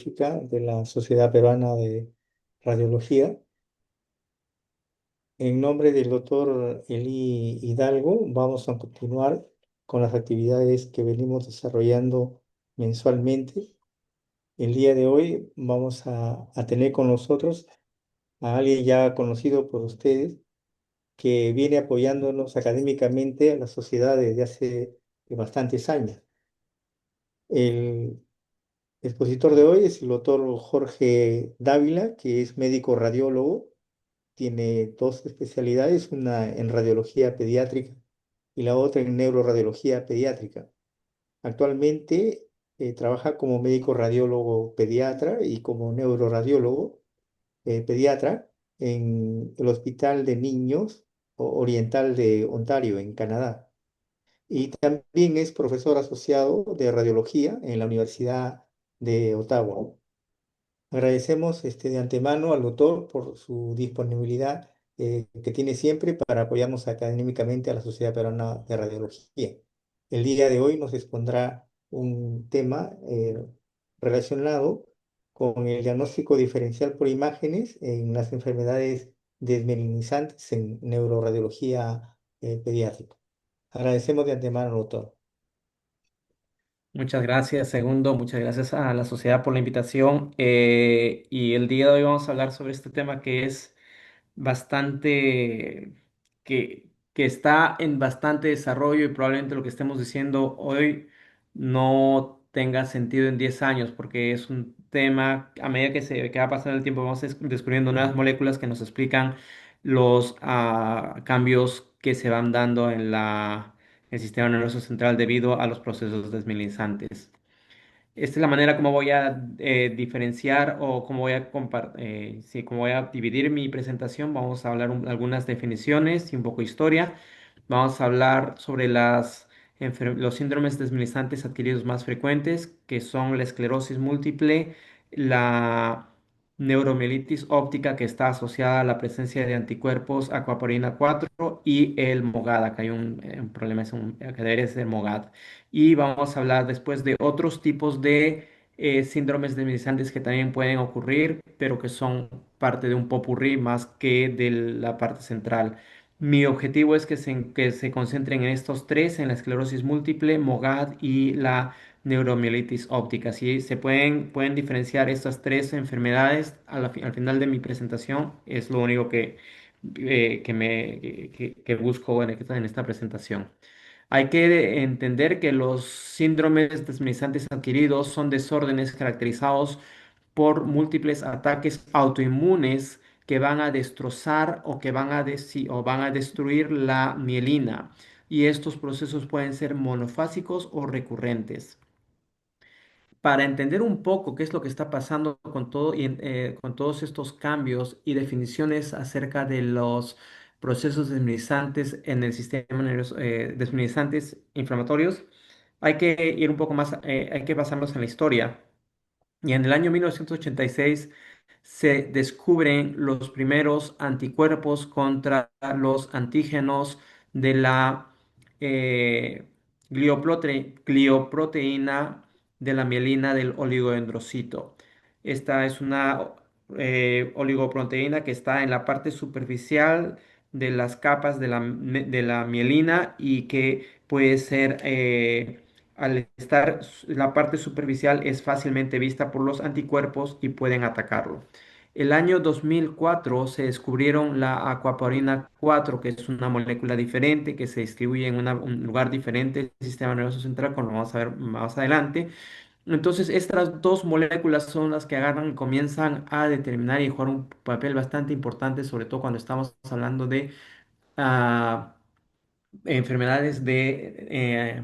científica de la Sociedad Peruana de Radiología. En nombre del doctor Eli Hidalgo, vamos a continuar con las actividades que venimos desarrollando mensualmente. El día de hoy vamos a tener con nosotros a alguien ya conocido por ustedes, que viene apoyándonos académicamente a la sociedad desde hace bastantes años. El expositor de hoy es el doctor Jorge Dávila, que es médico radiólogo. Tiene dos especialidades, una en radiología pediátrica y la otra en neuroradiología pediátrica. Actualmente trabaja como médico radiólogo pediatra y como neuroradiólogo pediatra en el Hospital de Niños Oriental de Ontario, en Canadá. Y también es profesor asociado de radiología en la Universidad de Ottawa. Agradecemos de antemano al doctor por su disponibilidad que tiene siempre para apoyarnos académicamente a la Sociedad Peruana de Radiología. El día de hoy nos expondrá un tema relacionado con el diagnóstico diferencial por imágenes en las enfermedades desmelinizantes en neuroradiología pediátrica. Agradecemos de antemano al doctor. Muchas gracias, segundo. Muchas gracias a la sociedad por la invitación. Y el día de hoy vamos a hablar sobre este tema que es bastante, que está en bastante desarrollo y probablemente lo que estemos diciendo hoy no tenga sentido en 10 años, porque es un tema, a medida que va pasando el tiempo, vamos descubriendo nuevas moléculas que nos explican los cambios que se van dando en el sistema nervioso central debido a los procesos desmielinizantes. Esta es la manera como voy a diferenciar o cómo voy a sí, cómo voy a dividir mi presentación. Vamos a hablar algunas definiciones y un poco de historia. Vamos a hablar sobre los síndromes desmielinizantes adquiridos más frecuentes, que son la esclerosis múltiple, la neuromielitis óptica, que está asociada a la presencia de anticuerpos acuaporina 4 y el MOGAD, que hay un problema, que debería ser MOGAD. Y vamos a hablar después de otros tipos de síndromes desmielinizantes que también pueden ocurrir, pero que son parte de un popurrí más que de la parte central. Mi objetivo es que se concentren en estos tres, en la esclerosis múltiple, MOGAD y la neuromielitis óptica. Sí, pueden diferenciar estas tres enfermedades al final de mi presentación. Es lo único que busco en esta presentación. Hay que entender que los síndromes desmielinizantes adquiridos son desórdenes caracterizados por múltiples ataques autoinmunes que van a destrozar o van a destruir la mielina. Y estos procesos pueden ser monofásicos o recurrentes. Para entender un poco qué es lo que está pasando con todos estos cambios y definiciones acerca de los procesos desmielinizantes en el sistema nervioso, desmielinizantes inflamatorios, hay que ir un poco más, hay que basarnos en la historia. Y en el año 1986 se descubren los primeros anticuerpos contra los antígenos de la eh, glioproteína de la mielina del oligodendrocito. Esta es una oligoproteína que está en la parte superficial de las capas de la mielina y que puede ser al estar la parte superficial es fácilmente vista por los anticuerpos y pueden atacarlo. El año 2004 se descubrieron la aquaporina 4, que es una molécula diferente que se distribuye en un lugar diferente del sistema nervioso central, como lo vamos a ver más adelante. Entonces, estas dos moléculas son las que agarran y comienzan a determinar y jugar un papel bastante importante, sobre todo cuando estamos hablando de ah, enfermedades de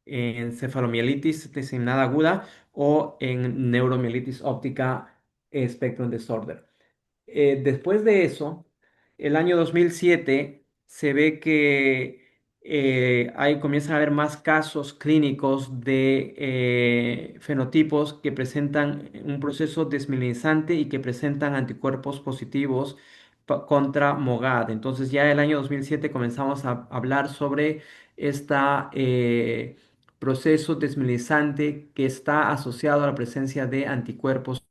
encefalomielitis diseminada aguda o en neuromielitis óptica spectrum disorder. Después de eso, el año 2007 se ve que comienzan a haber más casos clínicos de fenotipos que presentan un proceso desmielinizante y que presentan anticuerpos positivos contra MOGAD. Entonces ya el año 2007 comenzamos a hablar sobre esta proceso desmielinizante que está asociado a la presencia de anticuerpos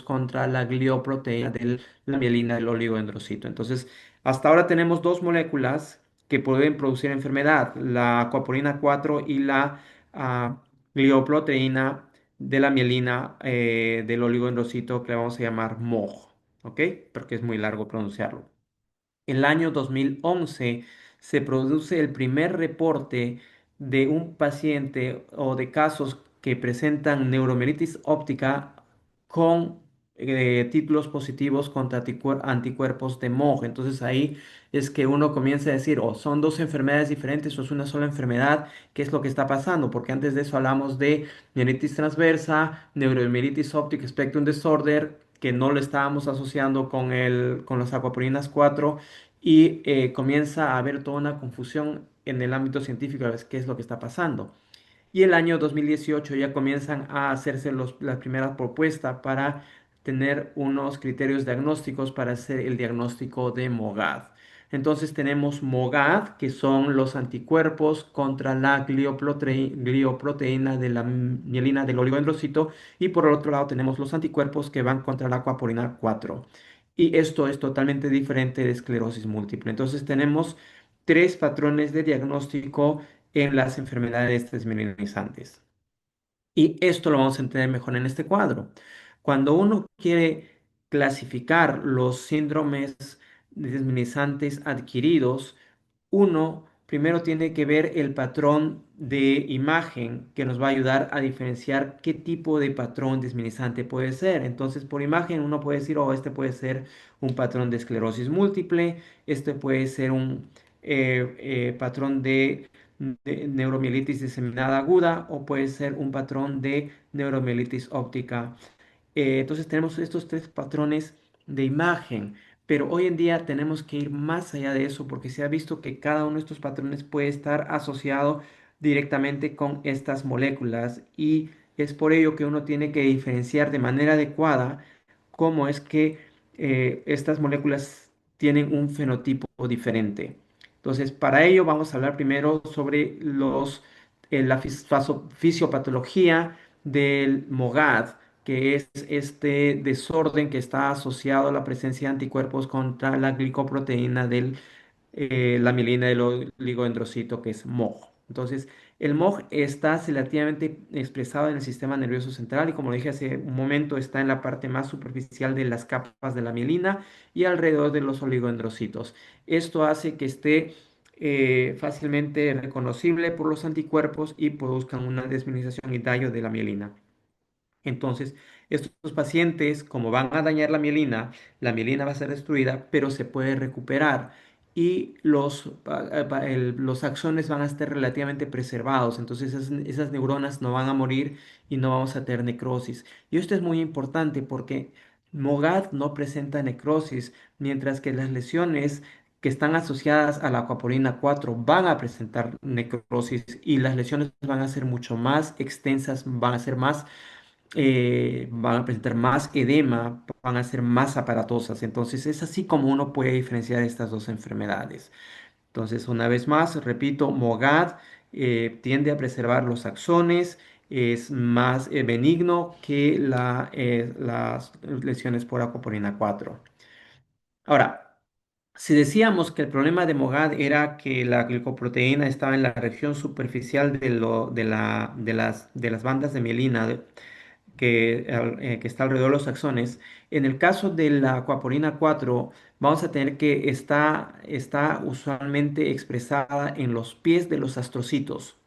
contra la glicoproteína de la mielina del oligodendrocito. Entonces, hasta ahora tenemos dos moléculas que pueden producir enfermedad, la acuaporina 4 y la glicoproteína de la mielina del oligodendrocito que le vamos a llamar MOG, ¿ok? Porque es muy largo pronunciarlo. El año 2011 se produce el primer reporte de un paciente o de casos que presentan neuromielitis óptica con títulos positivos contra anticuerpos de MOG. Entonces ahí es que uno comienza a decir, o son dos enfermedades diferentes o es una sola enfermedad, ¿qué es lo que está pasando? Porque antes de eso hablamos de mielitis transversa, neuromielitis optic spectrum disorder, que no lo estábamos asociando con las acuaporinas 4 y comienza a haber toda una confusión en el ámbito científico a ver qué es lo que está pasando. Y el año 2018 ya comienzan a hacerse las primeras propuestas para tener unos criterios diagnósticos para hacer el diagnóstico de MOGAD. Entonces tenemos MOGAD, que son los anticuerpos contra la glioproteína de la mielina del oligodendrocito, y por el otro lado tenemos los anticuerpos que van contra la acuaporina 4. Y esto es totalmente diferente de esclerosis múltiple. Entonces tenemos tres patrones de diagnóstico en las enfermedades desmielinizantes. Y esto lo vamos a entender mejor en este cuadro. Cuando uno quiere clasificar los síndromes desmielinizantes adquiridos, uno primero tiene que ver el patrón de imagen que nos va a ayudar a diferenciar qué tipo de patrón desminizante puede ser. Entonces, por imagen uno puede decir, oh, este puede ser un patrón de esclerosis múltiple, este puede ser un patrón de neuromielitis diseminada aguda o puede ser un patrón de neuromielitis óptica. Entonces tenemos estos tres patrones de imagen, pero hoy en día tenemos que ir más allá de eso porque se ha visto que cada uno de estos patrones puede estar asociado directamente con estas moléculas y es por ello que uno tiene que diferenciar de manera adecuada cómo es que estas moléculas tienen un fenotipo diferente. Entonces, para ello vamos a hablar primero sobre la fisiopatología del MOGAD, que es este desorden que está asociado a la presencia de anticuerpos contra la glicoproteína la mielina del oligodendrocito, que es MOG. Entonces, el MOG está selectivamente expresado en el sistema nervioso central y como lo dije hace un momento, está en la parte más superficial de las capas de la mielina y alrededor de los oligodendrocitos. Esto hace que esté fácilmente reconocible por los anticuerpos y produzcan una desmineralización y daño de la mielina. Entonces, estos pacientes, como van a dañar la mielina va a ser destruida, pero se puede recuperar y los axones van a estar relativamente preservados. Entonces, esas neuronas no van a morir y no vamos a tener necrosis. Y esto es muy importante porque MOGAD no presenta necrosis, mientras que las lesiones que están asociadas a la acuaporina 4 van a presentar necrosis y las lesiones van a ser mucho más extensas, van a ser más van a presentar más edema, van a ser más aparatosas. Entonces es así como uno puede diferenciar estas dos enfermedades. Entonces, una vez más, repito, MOGAD tiende a preservar los axones, es más benigno que las lesiones por acuaporina 4. Ahora, si decíamos que el problema de MOGAD era que la glicoproteína estaba en la región superficial de las bandas de mielina, que está alrededor de los axones. En el caso de la acuaporina 4, vamos a tener que está usualmente expresada en los pies de los astrocitos.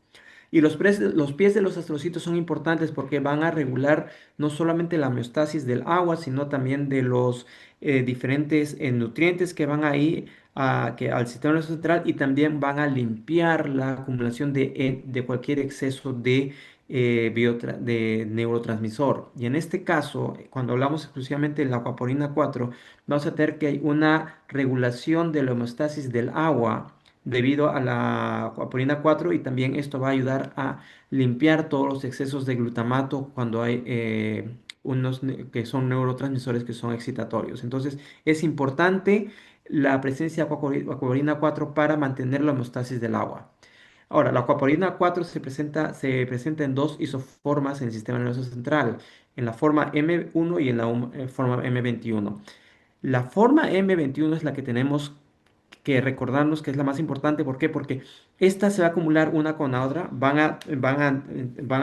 Y los pies de los astrocitos son importantes porque van a regular no solamente la homeostasis del agua, sino también de los diferentes nutrientes que van ahí al sistema nervioso central y también van a limpiar la acumulación de cualquier exceso de neurotransmisor. Y en este caso, cuando hablamos exclusivamente de la acuaporina 4, vamos a tener que hay una regulación de la homeostasis del agua debido a la acuaporina 4 y también esto va a ayudar a limpiar todos los excesos de glutamato cuando hay que son neurotransmisores que son excitatorios. Entonces es importante la presencia de acuaporina 4 para mantener la homeostasis del agua. Ahora, la acuaporina 4 se presenta en dos isoformas en el sistema nervioso central, en la forma M1 y en la forma M21. La forma M21 es la que tenemos que recordarnos que es la más importante. ¿Por qué? Porque esta se va a acumular una con la otra, van a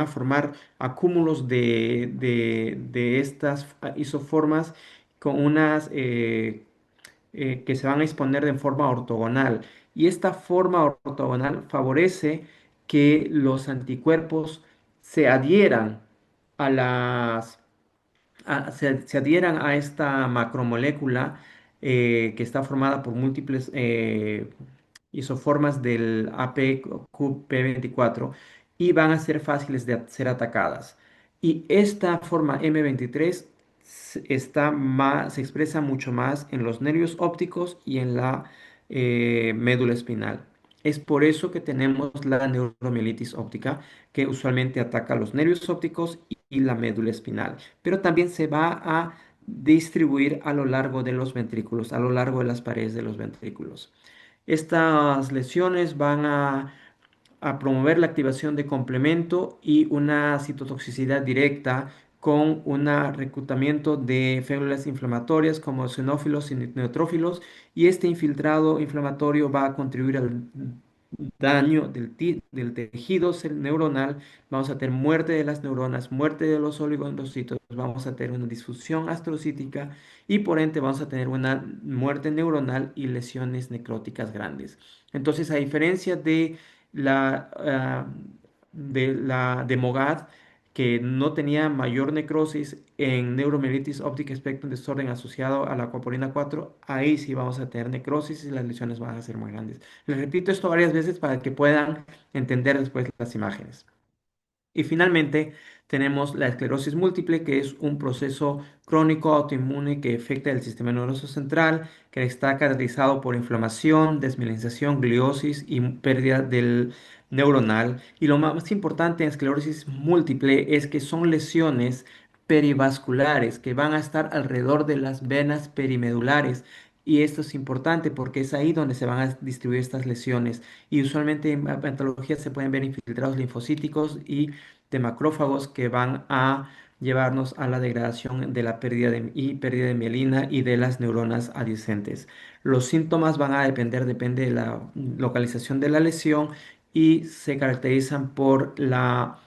formar acúmulos de estas isoformas con unas que se van a exponer de forma ortogonal. Y esta forma ortogonal favorece que los anticuerpos se adhieran a se adhieran a esta macromolécula que está formada por múltiples isoformas del APQP24 y van a ser fáciles de ser atacadas. Y esta forma M23 se expresa mucho más en los nervios ópticos y en la médula espinal. Es por eso que tenemos la neuromielitis óptica, que usualmente ataca los nervios ópticos y la médula espinal, pero también se va a distribuir a lo largo de los ventrículos, a lo largo de las paredes de los ventrículos. Estas lesiones van a promover la activación de complemento y una citotoxicidad directa con un reclutamiento de células inflamatorias como eosinófilos y neutrófilos, y este infiltrado inflamatorio va a contribuir al daño del tejido neuronal. Vamos a tener muerte de las neuronas, muerte de los oligodendrocitos, vamos a tener una disfunción astrocítica y por ende vamos a tener una muerte neuronal y lesiones necróticas grandes. Entonces, a diferencia de MOGAD, que no tenía mayor necrosis en neuromielitis óptica espectrum desorden asociado a la acuaporina 4, ahí sí vamos a tener necrosis y las lesiones van a ser muy grandes. Les repito esto varias veces para que puedan entender después las imágenes. Y finalmente tenemos la esclerosis múltiple, que es un proceso crónico autoinmune que afecta el sistema nervioso central, que está caracterizado por inflamación, desmielinización, gliosis y pérdida del neuronal. Y lo más importante en esclerosis múltiple es que son lesiones perivasculares que van a estar alrededor de las venas perimedulares. Y esto es importante porque es ahí donde se van a distribuir estas lesiones. Y usualmente en patologías se pueden ver infiltrados linfocíticos y de macrófagos que van a llevarnos a la degradación de la pérdida de mielina y de las neuronas adyacentes. Los síntomas van a depende de la localización de la lesión y se caracterizan por la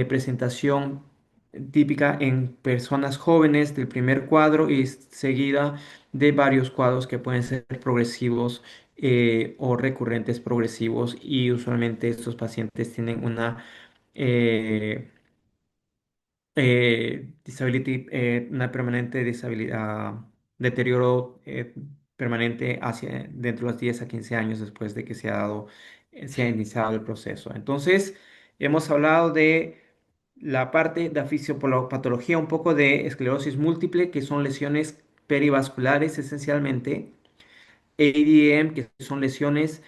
presentación típica en personas jóvenes del primer cuadro y seguida de varios cuadros que pueden ser progresivos o recurrentes progresivos, y usualmente estos pacientes tienen una eh, una permanente disabilidad, deterioro permanente hacia dentro de los 10 a 15 años después de que se ha iniciado el proceso. Entonces, hemos hablado de la parte de la fisiopatología, un poco de esclerosis múltiple, que son lesiones perivasculares esencialmente, ADM, que son lesiones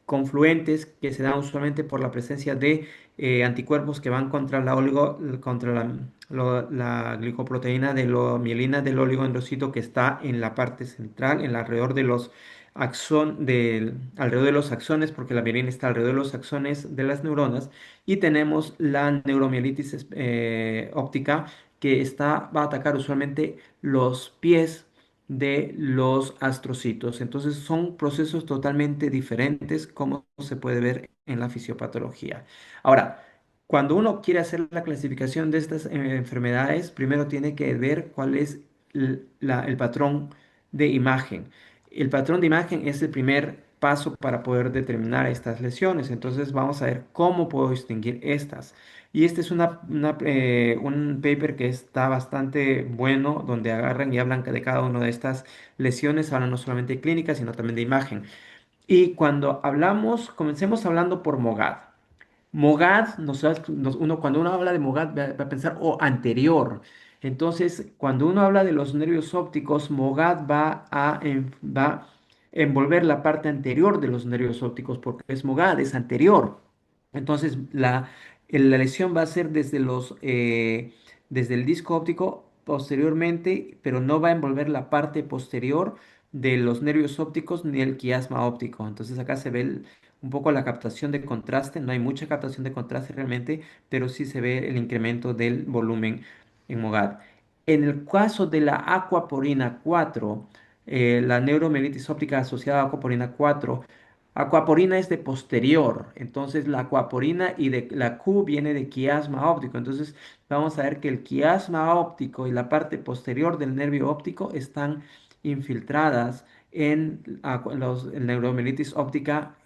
confluentes que se dan usualmente por la presencia de anticuerpos que van contra contra la glicoproteína de la mielina del oligodendrocito, que está en la parte central, alrededor de los alrededor de los axones, porque la mielina está alrededor de los axones de las neuronas. Y tenemos la neuromielitis óptica, que va a atacar usualmente los pies de los astrocitos. Entonces son procesos totalmente diferentes, como se puede ver en la fisiopatología. Ahora, cuando uno quiere hacer la clasificación de estas enfermedades, primero tiene que ver cuál es el patrón de imagen. El patrón de imagen es el primer paso para poder determinar estas lesiones. Entonces vamos a ver cómo puedo distinguir estas. Y este es un paper que está bastante bueno, donde agarran y hablan de cada una de estas lesiones, hablan no solamente de clínica, sino también de imagen. Y cuando hablamos, comencemos hablando por MOGAD. MOGAD, cuando uno habla de MOGAD va a pensar, oh, anterior. Entonces, cuando uno habla de los nervios ópticos, MOGAD va a envolver la parte anterior de los nervios ópticos, porque es MOGAD, es anterior. Entonces, la lesión va a ser desde el disco óptico posteriormente, pero no va a envolver la parte posterior de los nervios ópticos ni el quiasma óptico. Entonces, acá se ve un poco la captación de contraste. No hay mucha captación de contraste realmente, pero sí se ve el incremento del volumen en MOGAD. En el caso de la aquaporina 4, la neuromielitis óptica asociada a aquaporina 4, aquaporina es de posterior, entonces la aquaporina y de la Q viene de quiasma óptico. Entonces vamos a ver que el quiasma óptico y la parte posterior del nervio óptico están infiltradas en los en neuromielitis óptica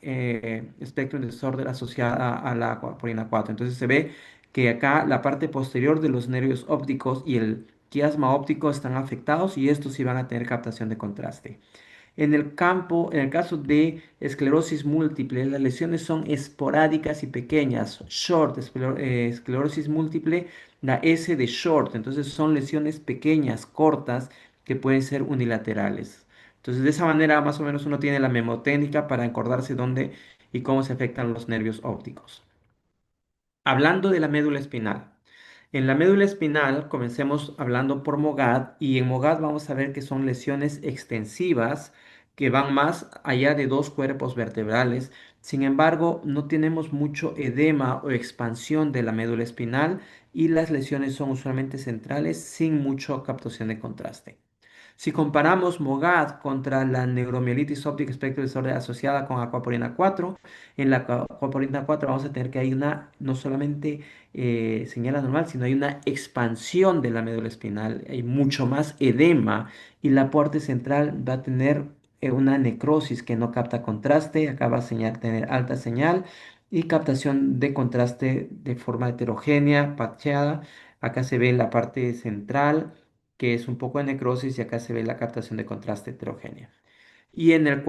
spectrum disorder asociada a la aquaporina 4. Entonces se ve que acá la parte posterior de los nervios ópticos y el quiasma óptico están afectados y estos sí van a tener captación de contraste. En el caso de esclerosis múltiple, las lesiones son esporádicas y pequeñas. Esclerosis múltiple, la S de short. Entonces son lesiones pequeñas, cortas, que pueden ser unilaterales. Entonces de esa manera más o menos uno tiene la memotécnica para acordarse dónde y cómo se afectan los nervios ópticos. Hablando de la médula espinal. En la médula espinal, comencemos hablando por MOGAD y en MOGAD vamos a ver que son lesiones extensivas que van más allá de dos cuerpos vertebrales. Sin embargo, no tenemos mucho edema o expansión de la médula espinal y las lesiones son usualmente centrales sin mucha captación de contraste. Si comparamos MOGAD contra la neuromielitis óptica espectro disorder asociada con aquaporina 4, en la aquaporina 4 vamos a tener que hay una, no solamente señal anormal, sino hay una expansión de la médula espinal, hay mucho más edema y la parte central va a tener una necrosis que no capta contraste, acá va a tener alta señal y captación de contraste de forma heterogénea, patchada. Acá se ve la parte central que es un poco de necrosis y acá se ve la captación de contraste heterogénea. Y en el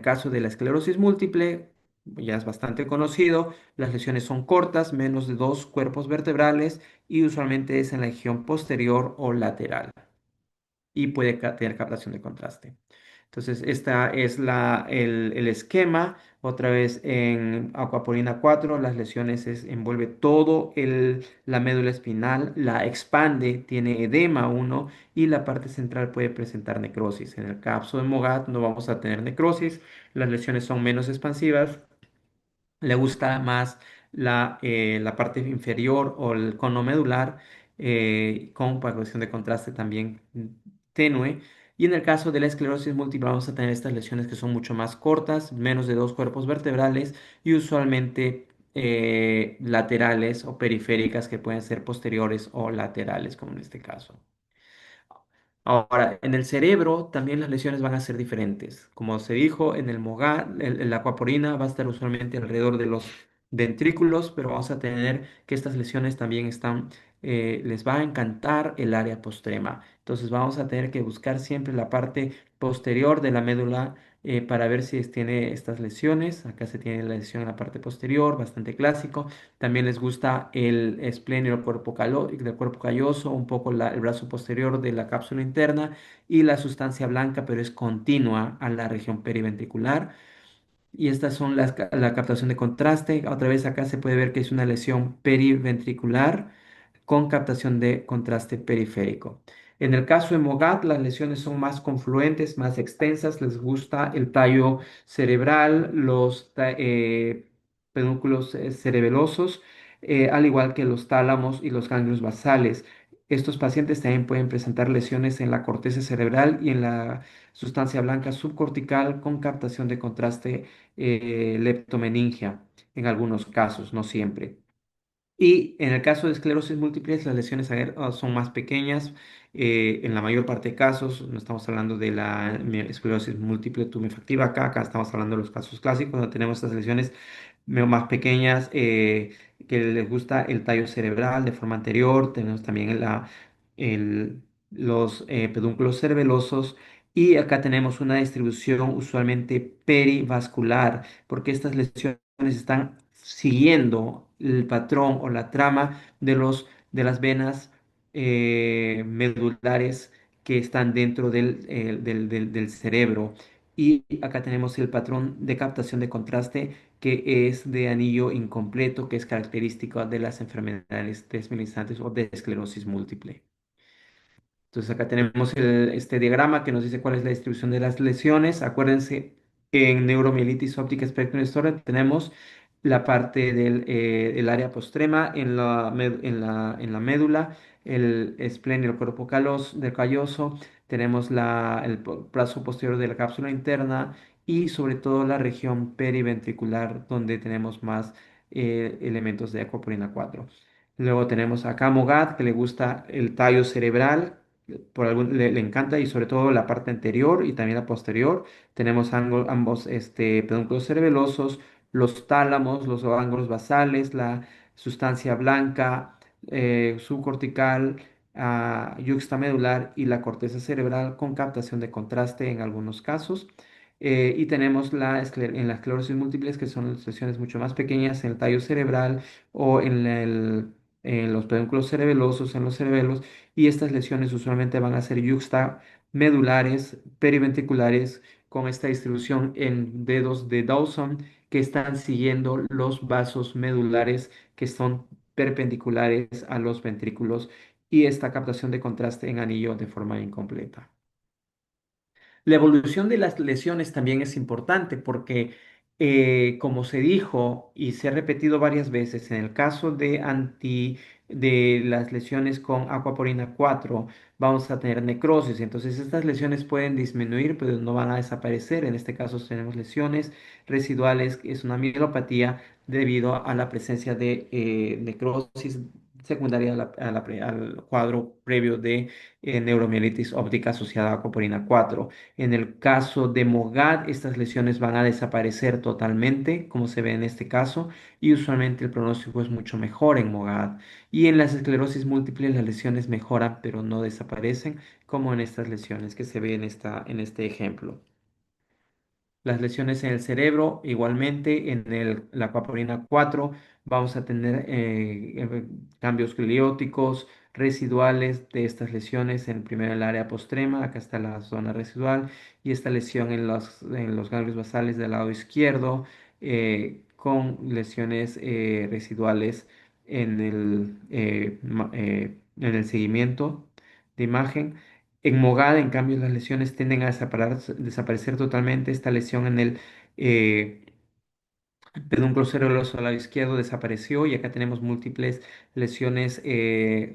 caso de la esclerosis múltiple, ya es bastante conocido, las lesiones son cortas, menos de dos cuerpos vertebrales y usualmente es en la región posterior o lateral y puede tener captación de contraste. Entonces, esta es el esquema. Otra vez en Aquaporina 4, las lesiones envuelve todo la médula espinal, la expande, tiene edema uno y la parte central puede presentar necrosis. En el caso de MOGAD no vamos a tener necrosis, las lesiones son menos expansivas, le gusta más la parte inferior o el cono medular con paginación de contraste también tenue. Y en el caso de la esclerosis múltiple vamos a tener estas lesiones que son mucho más cortas, menos de dos cuerpos vertebrales y usualmente laterales o periféricas que pueden ser posteriores o laterales, como en este caso. Ahora, en el cerebro también las lesiones van a ser diferentes. Como se dijo, en el MOGA, la aquaporina va a estar usualmente alrededor de los ventrículos, pero vamos a tener que estas lesiones también les va a encantar el área postrema. Entonces vamos a tener que buscar siempre la parte posterior de la médula para ver si tiene estas lesiones. Acá se tiene la lesión en la parte posterior, bastante clásico. También les gusta el esplenio del cuerpo calloso, un poco el brazo posterior de la cápsula interna y la sustancia blanca, pero es continua a la región periventricular. Y estas son la captación de contraste. Otra vez acá se puede ver que es una lesión periventricular con captación de contraste periférico. En el caso de MOGAD, las lesiones son más confluentes, más extensas. Les gusta el tallo cerebral, los pedúnculos cerebelosos, al igual que los tálamos y los ganglios basales. Estos pacientes también pueden presentar lesiones en la corteza cerebral y en la sustancia blanca subcortical con captación de contraste leptomeningia en algunos casos, no siempre. Y en el caso de esclerosis múltiple, las lesiones son más pequeñas. En la mayor parte de casos, no estamos hablando de la esclerosis múltiple tumefactiva acá estamos hablando de los casos clásicos, donde tenemos estas lesiones más pequeñas, que les gusta el tallo cerebral de forma anterior. Tenemos también los pedúnculos cerebelosos. Y acá tenemos una distribución usualmente perivascular, porque estas lesiones están siguiendo el patrón o la trama de las venas medulares que están dentro del cerebro. Y acá tenemos el patrón de captación de contraste que es de anillo incompleto, que es característico de las enfermedades desmielinizantes o de esclerosis múltiple. Entonces acá tenemos este diagrama que nos dice cuál es la distribución de las lesiones. Acuérdense En neuromielitis óptica espectro disordere tenemos la parte el área postrema en la médula, el esplenio, el cuerpo del calloso, tenemos brazo posterior de la cápsula interna y sobre todo la región periventricular donde tenemos más elementos de acuaporina 4. Luego tenemos a Camogat, que le gusta el tallo cerebral, le encanta y sobre todo la parte anterior y también la posterior. Tenemos ambos pedúnculos cerebelosos, los tálamos, los ángulos basales, la sustancia blanca, subcortical, yuxtamedular y la corteza cerebral con captación de contraste en algunos casos. Y tenemos en las esclerosis múltiples, que son las lesiones mucho más pequeñas en el tallo cerebral o en los pedúnculos cerebelosos, en los cerebelos, y estas lesiones usualmente van a ser yuxtamedulares, periventriculares, con esta distribución en dedos de Dawson que están siguiendo los vasos medulares que son perpendiculares a los ventrículos y esta captación de contraste en anillo de forma incompleta. La evolución de las lesiones también es importante porque, como se dijo y se ha repetido varias veces, en el caso de las lesiones con acuaporina 4, vamos a tener necrosis. Entonces, estas lesiones pueden disminuir, pero no van a desaparecer. En este caso, tenemos lesiones residuales, que es una mielopatía debido a la presencia de necrosis secundaria al cuadro previo de neuromielitis óptica asociada a acuaporina 4. En el caso de MOGAD, estas lesiones van a desaparecer totalmente, como se ve en este caso, y usualmente el pronóstico es mucho mejor en MOGAD. Y en las esclerosis múltiples, las lesiones mejoran, pero no desaparecen, como en estas lesiones que se ve en este ejemplo. Las lesiones en el cerebro, igualmente en la acuaporina 4, vamos a tener cambios glióticos residuales de estas lesiones en primero el área postrema, acá está la zona residual, y esta lesión en los ganglios basales del lado izquierdo, con lesiones residuales en el seguimiento de imagen. En Mogada, en cambio, las lesiones tienden a desaparecer totalmente. Esta lesión en el eh, pedúnculo cerebeloso al lado izquierdo desapareció y acá tenemos múltiples lesiones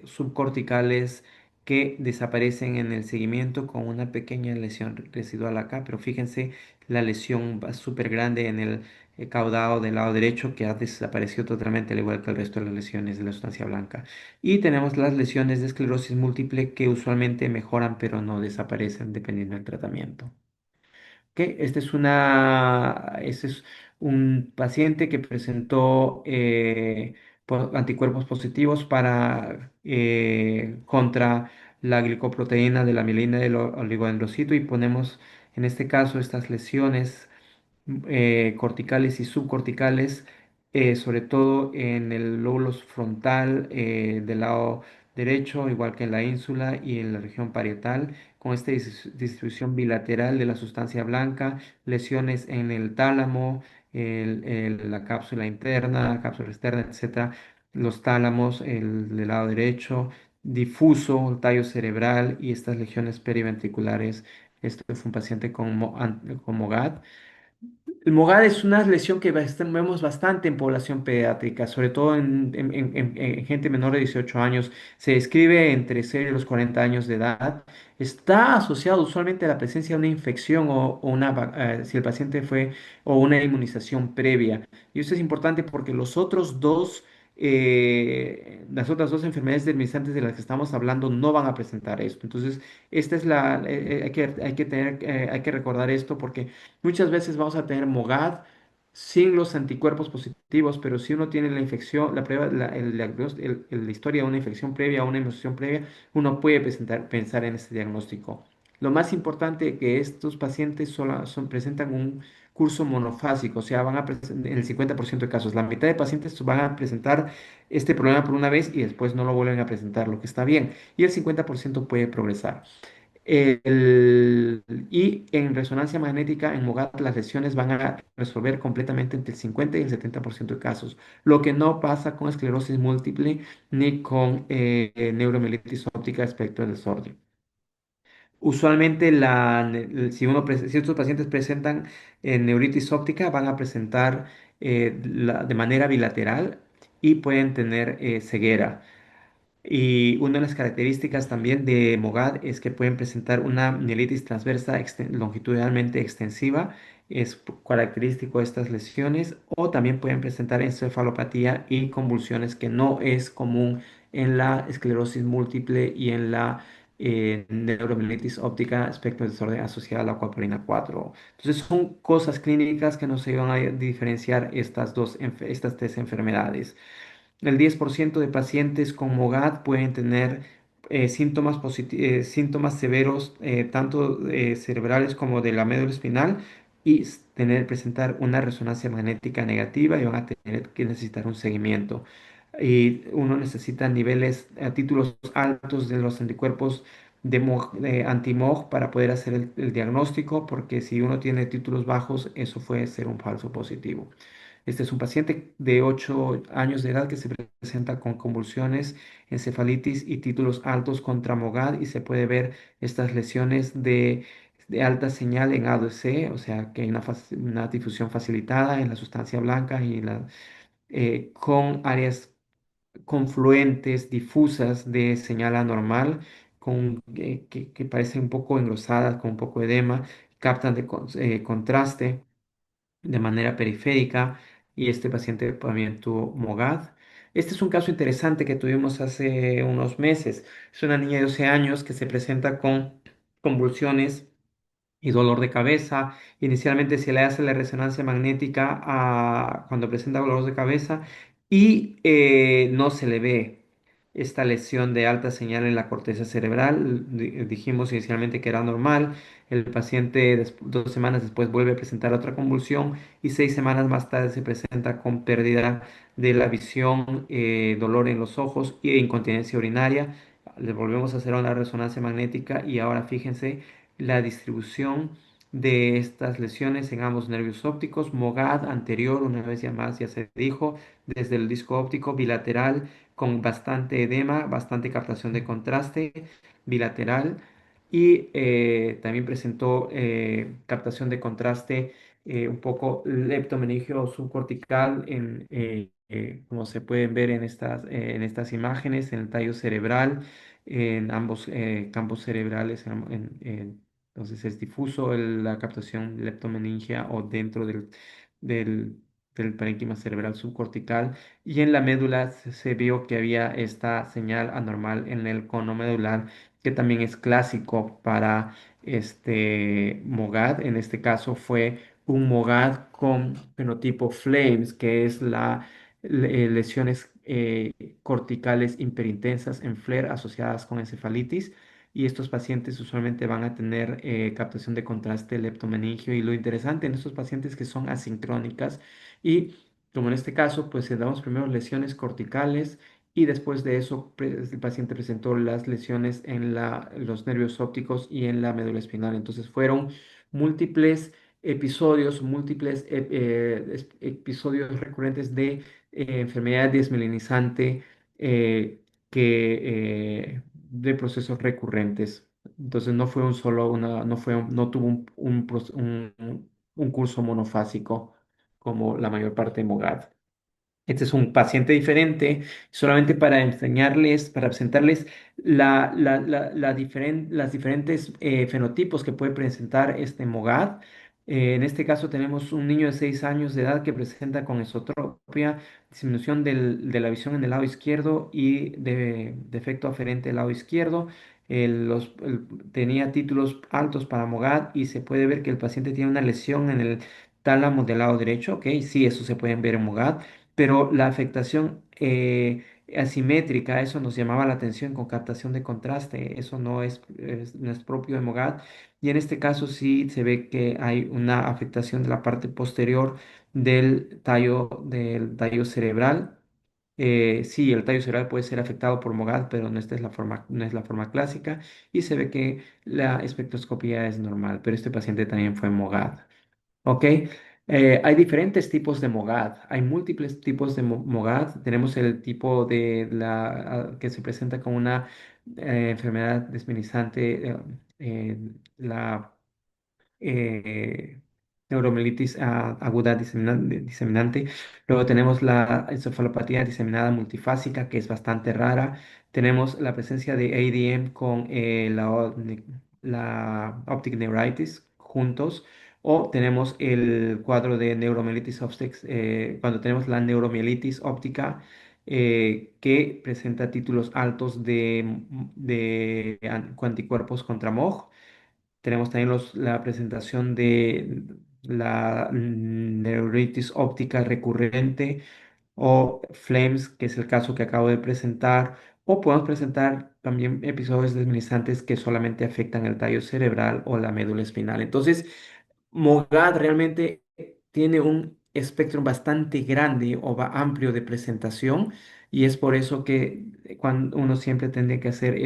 subcorticales que desaparecen en el seguimiento con una pequeña lesión residual acá, pero fíjense la lesión súper grande en el caudado del lado derecho que ha desaparecido totalmente, al igual que el resto de las lesiones de la sustancia blanca. Y tenemos las lesiones de esclerosis múltiple que usualmente mejoran pero no desaparecen dependiendo del tratamiento. Que este es un paciente que presentó anticuerpos positivos contra la glicoproteína de la mielina del oligodendrocito y ponemos en este caso estas lesiones corticales y subcorticales, sobre todo en el lóbulo frontal del lado derecho, igual que en la ínsula y en la región parietal, con esta distribución bilateral de la sustancia blanca, lesiones en el tálamo, la cápsula interna, cápsula externa, etcétera, los tálamos, el del lado derecho, difuso, el tallo cerebral y estas lesiones periventriculares. Esto fue un paciente con MOGAD. El MOGAD es una lesión que vemos bastante en población pediátrica, sobre todo en gente menor de 18 años. Se describe entre 0 y los 40 años de edad. Está asociado usualmente a la presencia de una infección si el paciente fue o una inmunización previa. Y esto es importante porque las otras dos enfermedades desmiesantes de las que estamos hablando no van a presentar esto. Entonces, esta es hay que recordar esto porque muchas veces vamos a tener MOGAD sin los anticuerpos positivos, pero si uno tiene la infección, la prueba, la historia de una infección previa o una inmunización previa, uno puede pensar en este diagnóstico. Lo más importante es que estos pacientes presentan un curso monofásico, o sea, en el 50% de casos, la mitad de pacientes van a presentar este problema por una vez y después no lo vuelven a presentar, lo que está bien, y el 50% puede progresar. Y en resonancia magnética, en MOGAD, las lesiones van a resolver completamente entre el 50 y el 70% de casos, lo que no pasa con esclerosis múltiple ni con neuromielitis óptica espectro desorden. Usualmente, si estos pacientes presentan neuritis óptica, van a presentar de manera bilateral y pueden tener ceguera. Y una de las características también de MOGAD es que pueden presentar una mielitis transversa longitudinalmente extensiva. Es característico de estas lesiones. O también pueden presentar encefalopatía y convulsiones, que no es común en la esclerosis múltiple y en la neuromielitis óptica espectro de desorden asociada a la acuaporina 4. Entonces son cosas clínicas que nos ayudan a diferenciar estas tres enfermedades. El 10% de pacientes con MOGAD pueden tener síntomas severos, tanto cerebrales como de la médula espinal, y presentar una resonancia magnética negativa y van a tener que necesitar un seguimiento. Y uno necesita niveles, títulos altos de los anticuerpos de anti-MOG para poder hacer el diagnóstico, porque si uno tiene títulos bajos, eso puede ser un falso positivo. Este es un paciente de 8 años de edad que se presenta con convulsiones, encefalitis y títulos altos contra MOGAD, y se puede ver estas lesiones de alta señal en ADC, o sea que hay una difusión facilitada en la sustancia blanca con áreas confluentes, difusas de señal anormal, que parecen un poco engrosadas, con un poco de edema, captan contraste de manera periférica, y este paciente también tuvo MOGAD. Este es un caso interesante que tuvimos hace unos meses. Es una niña de 12 años que se presenta con convulsiones y dolor de cabeza. Inicialmente se le hace la resonancia magnética cuando presenta dolor de cabeza, y no se le ve esta lesión de alta señal en la corteza cerebral. Dijimos inicialmente que era normal. El paciente 2 semanas después vuelve a presentar otra convulsión, y 6 semanas más tarde se presenta con pérdida de la visión, dolor en los ojos e incontinencia urinaria. Le volvemos a hacer una resonancia magnética, y ahora fíjense la distribución de estas lesiones en ambos nervios ópticos. MOGAD anterior, una vez ya más, ya se dijo, desde el disco óptico bilateral, con bastante edema, bastante captación de contraste bilateral, y también presentó captación de contraste un poco leptomeningio subcortical, como se pueden ver en estas imágenes, en el tallo cerebral, en ambos campos cerebrales. Entonces es difuso la captación leptomeningia o dentro del, del parénquima cerebral subcortical, y en la médula se vio que había esta señal anormal en el cono medular, que también es clásico para este MOGAD. En este caso fue un MOGAD con fenotipo Flames, que es lesiones corticales hiperintensas en FLAIR asociadas con encefalitis. Y estos pacientes usualmente van a tener captación de contraste leptomeningio. Y lo interesante en estos pacientes que son asincrónicas, y como en este caso, pues damos primero lesiones corticales, y después de eso el paciente presentó las lesiones en los nervios ópticos y en la médula espinal. Entonces fueron múltiples episodios recurrentes de enfermedad desmelinizante, de procesos recurrentes. Entonces no fue un solo, una, no fue, no tuvo un curso monofásico como la mayor parte de MOGAD. Este es un paciente diferente, solamente para enseñarles, para presentarles las diferentes fenotipos que puede presentar este MOGAD. En este caso tenemos un niño de 6 años de edad que presenta con esotropia, disminución de la visión en el lado izquierdo y de defecto aferente del lado izquierdo. Tenía títulos altos para MOGAD, y se puede ver que el paciente tiene una lesión en el tálamo del lado derecho. Ok, sí, eso se pueden ver en MOGAD, pero la afectación asimétrica, eso nos llamaba la atención con captación de contraste. Eso no es propio de MOGAD, y en este caso sí se ve que hay una afectación de la parte posterior del tallo cerebral. Sí, el tallo cerebral puede ser afectado por MOGAD, pero no, esta es la forma, no es la forma clásica, y se ve que la espectroscopía es normal, pero este paciente también fue MOGAD. ¿Ok? Hay diferentes tipos de MOGAD, hay múltiples tipos de MOGAD. Tenemos el tipo que se presenta con una enfermedad desminizante la eh, neuromielitis aguda diseminante. Luego tenemos la encefalopatía diseminada multifásica, que es bastante rara. Tenemos la presencia de ADM con la optic neuritis juntos. O tenemos el cuadro de neuromielitis óptica, cuando tenemos la neuromielitis óptica, que presenta títulos altos de anticuerpos contra MOG. Tenemos también la presentación de la neuritis óptica recurrente o FLAMES, que es el caso que acabo de presentar, o podemos presentar también episodios desminizantes que solamente afectan el tallo cerebral o la médula espinal. Entonces, MOGAD realmente tiene un espectro bastante grande o amplio de presentación, y es por eso que cuando uno siempre tendría que hacer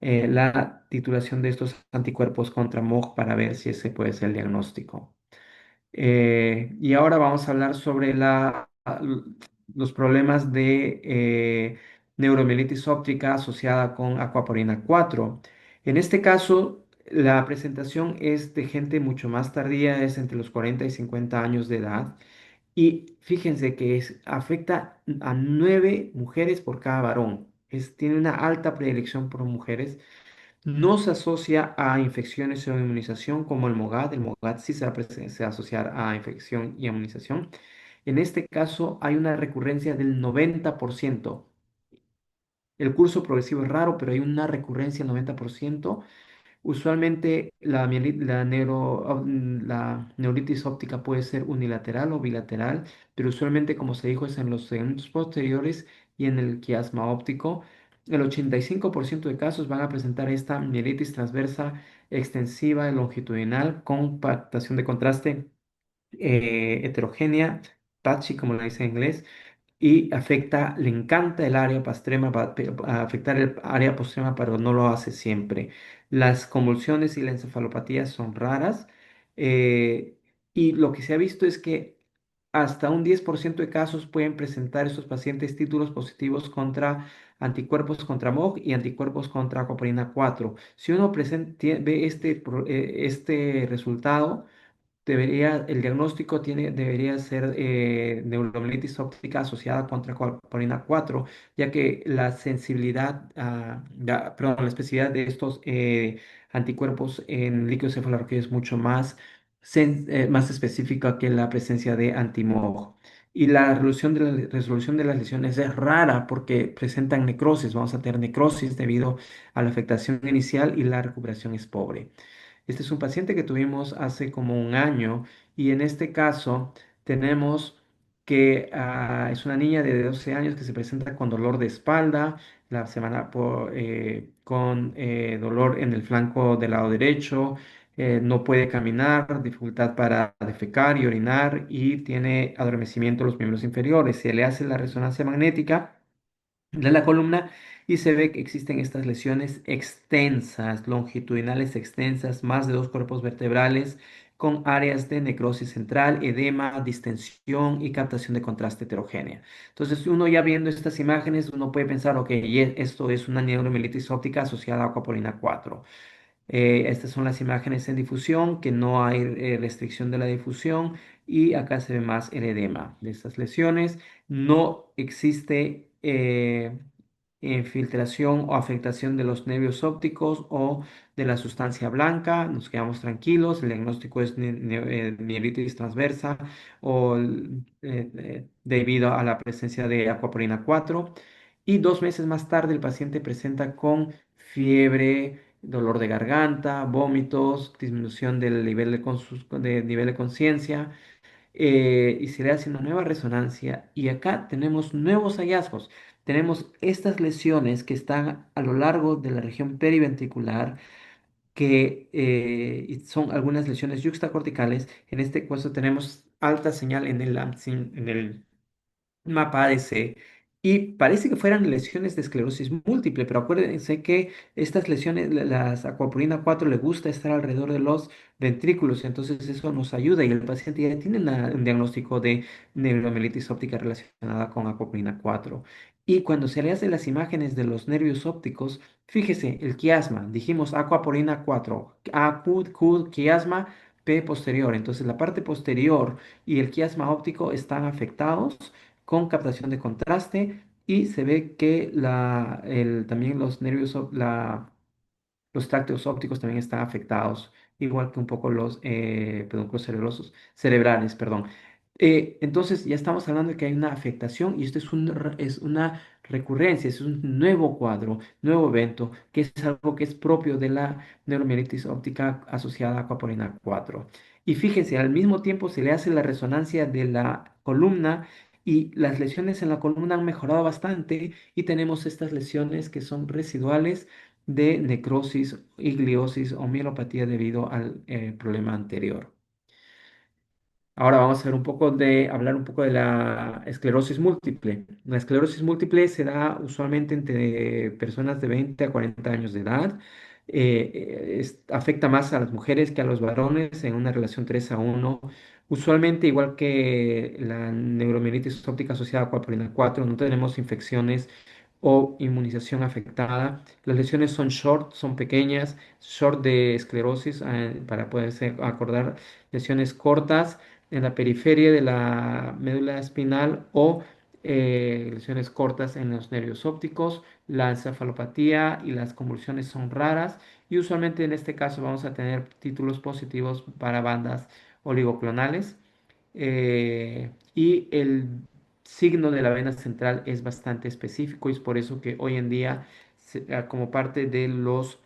la titulación de estos anticuerpos contra MOG para ver si ese puede ser el diagnóstico. Y ahora vamos a hablar sobre los problemas de neuromielitis óptica asociada con acuaporina 4. En este caso, la presentación es de gente mucho más tardía, es entre los 40 y 50 años de edad. Y fíjense que afecta a 9 mujeres por cada varón. Tiene una alta predilección por mujeres. No se asocia a infecciones o inmunización como el MOGAD. El MOGAD sí se va a asociar a infección y inmunización. En este caso hay una recurrencia del 90%. El curso progresivo es raro, pero hay una recurrencia del 90%. Usualmente la neuritis óptica puede ser unilateral o bilateral, pero usualmente, como se dijo, es en los segmentos posteriores y en el quiasma óptico. El 85% de casos van a presentar esta mielitis transversa extensiva y longitudinal con compactación de contraste heterogénea, patchy como lo dice en inglés, y le encanta el área pastrema, afectar el área postrema, pero no lo hace siempre. Las convulsiones y la encefalopatía son raras, eh, y lo que se ha visto es que hasta un 10% de casos pueden presentar estos pacientes títulos positivos contra anticuerpos contra MOG y anticuerpos contra acoprina 4. Si uno ve este resultado, el diagnóstico debería ser neuromielitis óptica asociada contra coapolina 4, ya que la sensibilidad, perdón, la especificidad de estos anticuerpos en líquido cefalorraquídeo es mucho más específica que la presencia de antimog. Y la resolución de las lesiones es rara porque presentan necrosis. Vamos a tener necrosis debido a la afectación inicial, y la recuperación es pobre. Este es un paciente que tuvimos hace como un año, y en este caso tenemos que es una niña de 12 años que se presenta con dolor de espalda, con dolor en el flanco del lado derecho, no puede caminar, dificultad para defecar y orinar, y tiene adormecimiento de los miembros inferiores. Se le hace la resonancia magnética de la columna y se ve que existen estas lesiones extensas, longitudinales extensas, más de 2 cuerpos vertebrales, con áreas de necrosis central, edema, distensión y captación de contraste heterogénea. Entonces, uno ya viendo estas imágenes, uno puede pensar, ok, esto es una neuromielitis óptica asociada a acuapolina 4. Estas son las imágenes en difusión, que no hay restricción de la difusión, y acá se ve más el edema de estas lesiones. No existe infiltración o afectación de los nervios ópticos o de la sustancia blanca. Nos quedamos tranquilos. El diagnóstico es mielitis transversa debido a la presencia de acuaporina 4. Y 2 meses más tarde el paciente presenta con fiebre, dolor de garganta, vómitos, disminución del nivel de conciencia, y se le hace una nueva resonancia, y acá tenemos nuevos hallazgos. Tenemos estas lesiones que están a lo largo de la región periventricular, que y son algunas lesiones yuxtacorticales. En este caso tenemos alta señal en el mapa ADC, y parece que fueran lesiones de esclerosis múltiple, pero acuérdense que estas lesiones, las acuaporina 4 le gusta estar alrededor de los ventrículos, entonces eso nos ayuda, y el paciente ya tiene un diagnóstico de neuromielitis óptica relacionada con acuaporina 4. Y cuando se le hacen las imágenes de los nervios ópticos, fíjese, el quiasma, dijimos aquaporina 4, A, Q, quiasma, P posterior. Entonces la parte posterior y el quiasma óptico están afectados con captación de contraste y se ve que también los nervios, los trácteos ópticos también están afectados, igual que un poco los pedúnculos cerebrales, perdón. Entonces ya estamos hablando de que hay una afectación y esto es una recurrencia, es un nuevo cuadro, nuevo evento, que es algo que es propio de la neuromielitis óptica asociada a acuaporina 4. Y fíjense, al mismo tiempo se le hace la resonancia de la columna y las lesiones en la columna han mejorado bastante y tenemos estas lesiones que son residuales de necrosis, igliosis o mielopatía debido al problema anterior. Ahora vamos a hablar un poco de la esclerosis múltiple. La esclerosis múltiple se da usualmente entre personas de 20 a 40 años de edad. Afecta más a las mujeres que a los varones en una relación 3:1. Usualmente, igual que la neuromielitis óptica asociada a coapolina 4, no tenemos infecciones o inmunización afectada. Las lesiones son short, son pequeñas, short de esclerosis, para poderse acordar, lesiones cortas en la periferia de la médula espinal o lesiones cortas en los nervios ópticos. La encefalopatía y las convulsiones son raras y usualmente en este caso vamos a tener títulos positivos para bandas oligoclonales. Y el signo de la vena central es bastante específico y es por eso que hoy en día, como parte de los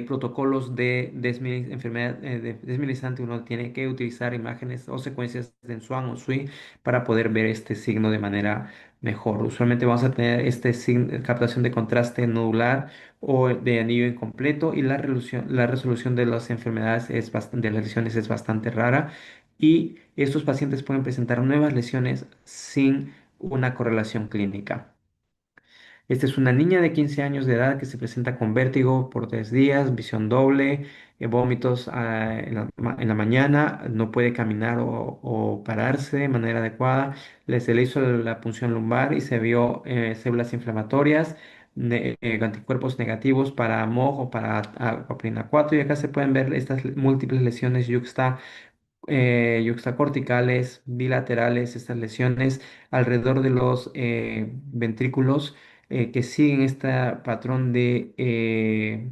protocolos de enfermedad desminimizante, uno tiene que utilizar imágenes o secuencias de Swan o SWI para poder ver este signo de manera mejor. Usualmente vamos a tener captación de contraste nodular o de anillo incompleto y la resolución de las enfermedades de las lesiones es bastante rara y estos pacientes pueden presentar nuevas lesiones sin una correlación clínica. Esta es una niña de 15 años de edad que se presenta con vértigo por 3 días, visión doble, vómitos en la mañana, no puede caminar o pararse de manera adecuada. Se le hizo la punción lumbar y se vio células inflamatorias, anticuerpos negativos para MOG o para acuaprina 4. Y acá se pueden ver estas múltiples lesiones yuxtacorticales, bilaterales, estas lesiones alrededor de los ventrículos que siguen este patrón de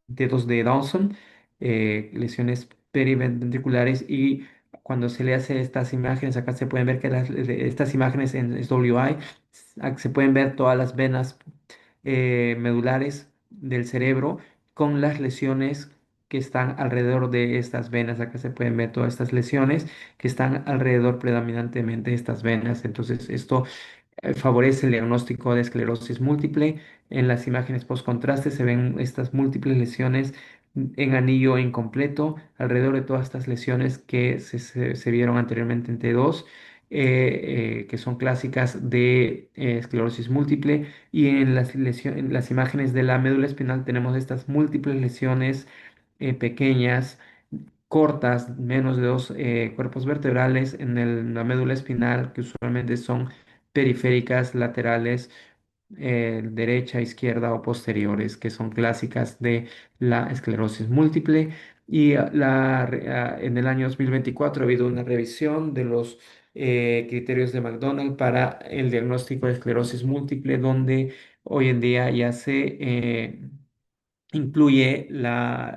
dedos de Dawson, lesiones periventriculares y cuando se le hace estas imágenes, acá se pueden ver que estas imágenes en SWI se pueden ver todas las venas medulares del cerebro con las lesiones que están alrededor de estas venas. Acá se pueden ver todas estas lesiones que están alrededor predominantemente de estas venas. Entonces, esto favorece el diagnóstico de esclerosis múltiple. En las imágenes post-contraste se ven estas múltiples lesiones en anillo incompleto alrededor de todas estas lesiones que se vieron anteriormente en T2, que son clásicas de esclerosis múltiple. Y en las imágenes de la médula espinal tenemos estas múltiples lesiones pequeñas, cortas, menos de dos cuerpos vertebrales la médula espinal, que usualmente son periféricas, laterales, derecha, izquierda o posteriores, que son clásicas de la esclerosis múltiple. Y en el año 2024 ha habido una revisión de los criterios de McDonald para el diagnóstico de esclerosis múltiple, donde hoy en día ya se incluye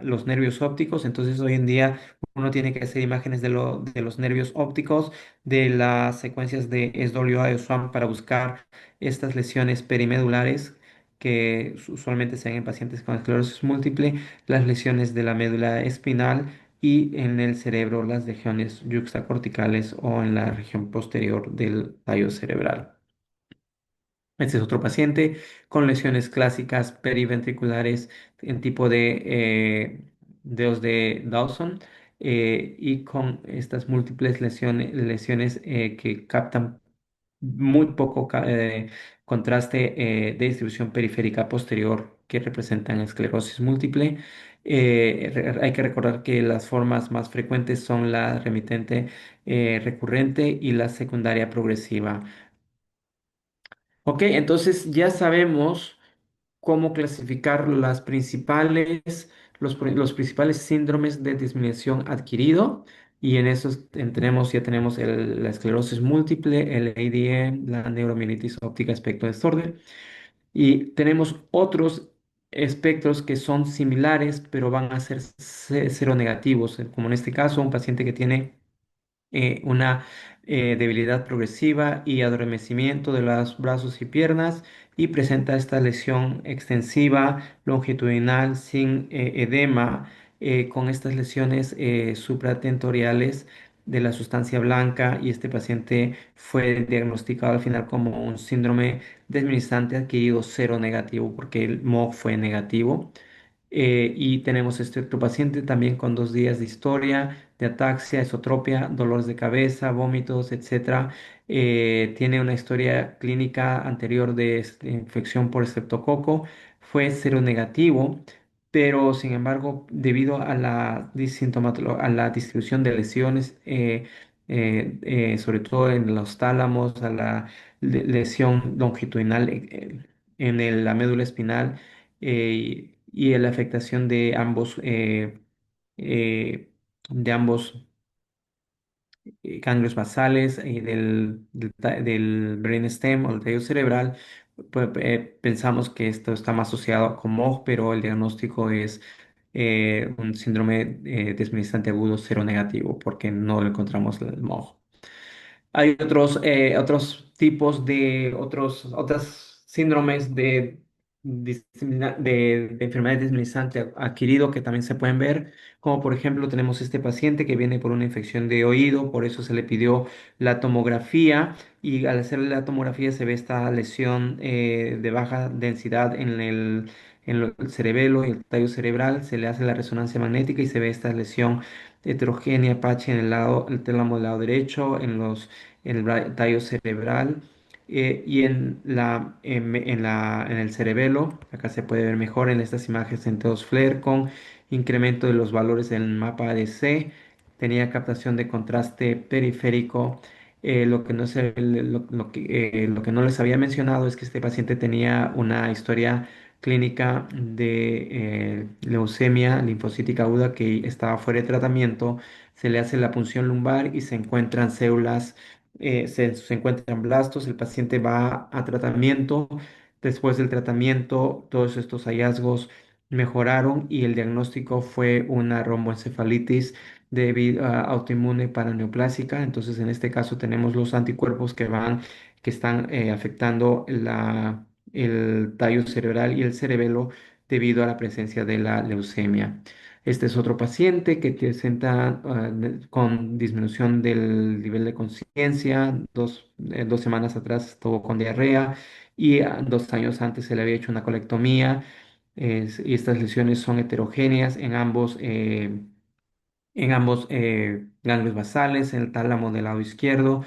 los nervios ópticos. Entonces hoy en día uno tiene que hacer imágenes de los nervios ópticos, de las secuencias de SWI o SWAM para buscar estas lesiones perimedulares que usualmente se ven en pacientes con esclerosis múltiple, las lesiones de la médula espinal y en el cerebro las regiones yuxtacorticales o en la región posterior del tallo cerebral. Este es otro paciente con lesiones clásicas periventriculares en tipo de dedos de Dawson, y con estas múltiples lesiones que captan muy poco contraste de distribución periférica posterior que representan esclerosis múltiple. Hay que recordar que las formas más frecuentes son la remitente recurrente y la secundaria progresiva. Ok, entonces ya sabemos cómo clasificar los principales síndromes de disminución adquirido. Y en esos ya tenemos la esclerosis múltiple, el ADM, la neuromielitis óptica espectro desorden. Y tenemos otros espectros que son similares, pero van a ser cero negativos, como en este caso, un paciente que tiene una debilidad progresiva y adormecimiento de los brazos y piernas y presenta esta lesión extensiva longitudinal sin edema, con estas lesiones supratentoriales de la sustancia blanca, y este paciente fue diagnosticado al final como un síndrome desminizante adquirido cero negativo porque el MOG fue negativo. Y tenemos este otro paciente también con 2 días de historia, de ataxia, esotropia, dolores de cabeza, vómitos, etcétera. Tiene una historia clínica anterior de infección por estreptococo, fue seronegativo, pero sin embargo, debido a la a la distribución de lesiones, sobre todo en los tálamos, a la lesión longitudinal en la médula espinal, y la afectación eh, de ambos ganglios basales y del brainstem o el tallo cerebral. Pues, pensamos que esto está más asociado con MOG, pero el diagnóstico es un síndrome desminestante agudo cero negativo porque no lo encontramos el MOG. Hay otros tipos otras síndromes de enfermedad desminizante adquirido que también se pueden ver, como por ejemplo tenemos este paciente que viene por una infección de oído, por eso se le pidió la tomografía, y al hacerle la tomografía se ve esta lesión de baja densidad el cerebelo y el tallo cerebral, se le hace la resonancia magnética y se ve esta lesión heterogénea, patchy en el tálamo del lado derecho, en el tallo cerebral, y en el cerebelo. Acá se puede ver mejor en estas imágenes en todos flare con incremento de los valores del mapa ADC. Tenía captación de contraste periférico. Lo que no les había mencionado es que este paciente tenía una historia clínica de leucemia linfocítica aguda que estaba fuera de tratamiento. Se le hace la punción lumbar y se encuentran células, se encuentran blastos. El paciente va a tratamiento. Después del tratamiento, todos estos hallazgos mejoraron y el diagnóstico fue una romboencefalitis debido a autoinmune paraneoplásica. Entonces, en este caso tenemos los anticuerpos que están afectando el tallo cerebral y el cerebelo debido a la presencia de la leucemia. Este es otro paciente que presenta con disminución del nivel de conciencia. 2 semanas atrás estuvo con diarrea y 2 años antes se le había hecho una colectomía. Y estas lesiones son heterogéneas en ambos ganglios basales, en el tálamo del lado izquierdo.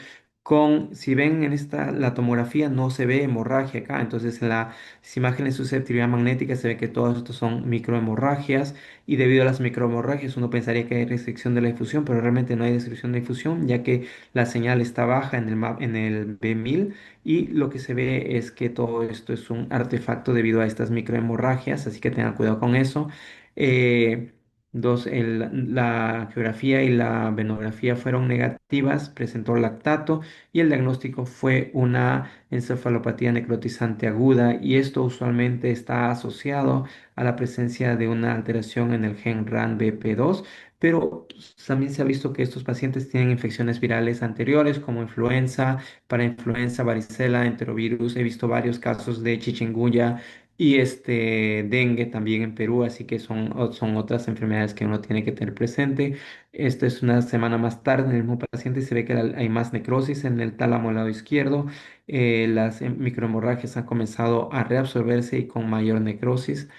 Si ven en la tomografía no se ve hemorragia acá, entonces en las imágenes de susceptibilidad magnética se ve que todos estos son microhemorragias, y debido a las microhemorragias uno pensaría que hay restricción de la difusión, pero realmente no hay restricción de difusión, ya que la señal está baja en el B1000, y lo que se ve es que todo esto es un artefacto debido a estas microhemorragias, así que tengan cuidado con eso. Eh, la geografía y la venografía fueron negativas, presentó lactato, y el diagnóstico fue una encefalopatía necrotizante aguda, y esto usualmente está asociado a la presencia de una alteración en el gen RANBP2, pero también se ha visto que estos pacientes tienen infecciones virales anteriores como influenza, parainfluenza, varicela, enterovirus. He visto varios casos de chikungunya y dengue también en Perú, así que son otras enfermedades que uno tiene que tener presente. Esto es una semana más tarde en el mismo paciente y se ve que hay más necrosis en el tálamo del lado izquierdo. Las microhemorragias han comenzado a reabsorberse y con mayor necrosis.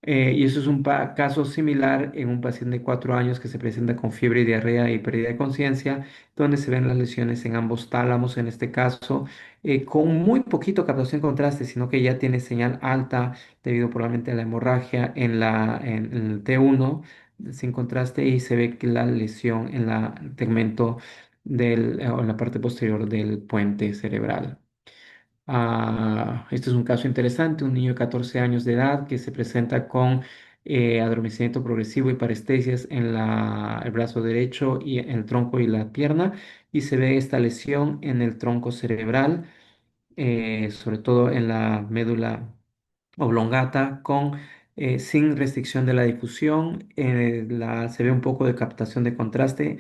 Y eso es un caso similar en un paciente de 4 años que se presenta con fiebre y diarrea y pérdida de conciencia, donde se ven las lesiones en ambos tálamos, en este caso, con muy poquito captación de contraste, sino que ya tiene señal alta debido probablemente a la hemorragia en el T1 sin contraste, y se ve que la lesión en el tegmento o en la parte posterior del puente cerebral. Este es un caso interesante, un niño de 14 años de edad que se presenta con adormecimiento progresivo y parestesias en el brazo derecho y en el tronco y la pierna, y se ve esta lesión en el tronco cerebral, sobre todo en la médula oblongata sin restricción de la difusión. Se ve un poco de captación de contraste